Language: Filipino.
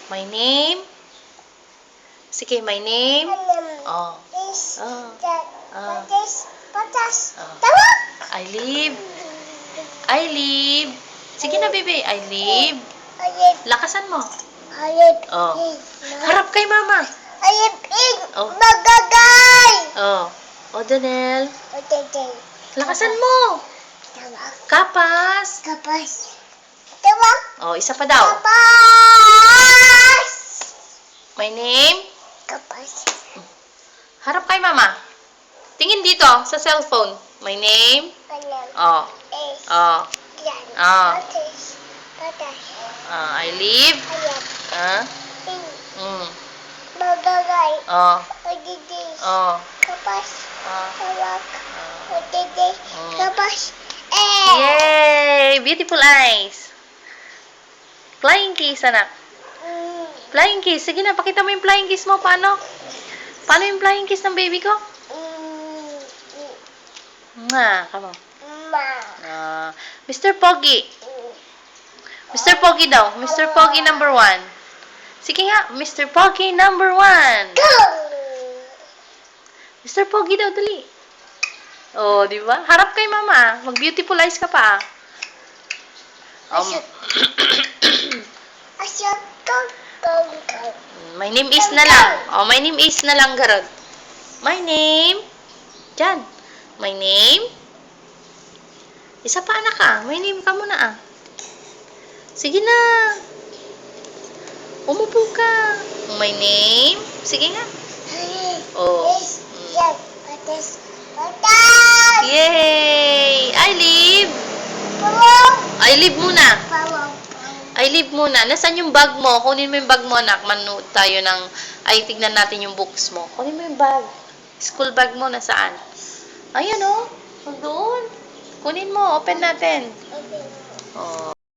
My name. Sige, my name. Oh. I live. I live. Sige na, baby. I live. Lakasan mo. Oh. Harap kay mama. Oh. Oh. Oh, Danel. Lakasan mo. Kapas. Oh, isa pa daw. My name. Harap kay mama. Tingin dito sa cellphone. My name. Oh. Oh. Oh. I live. Oh. Oh. Yay! Beautiful eyes. Flying kiss, anak. Flying kiss. Sige na, pakita mo yung flying kiss mo. Paano? Paano yung flying kiss ng baby ko? Come on. Mr. Pogi. Mr. Pogi daw. Mr. Pogi number 1. Sige nga, Mr. Pogi number 1. Mr. Pogi daw, dali. Oh, di ba? Harap kay mama. Mag-beautiful eyes ka pa. My name is na lang. Oh, my name is na lang, garod. My name. Diyan. My name. Isa pa, anak ah. My name ka muna ah. Sige na. Umupo ka. My name. Sige nga. Oh. Yay! I live. I live muna. I live muna. Nasaan yung bag mo? Kunin mo yung bag mo, anak. Manood tayo ng... Ay, tignan natin yung books mo. Kunin mo yung bag. School bag mo, nasaan? Ayan, oh. Doon. Kunin mo. Open natin. Oh.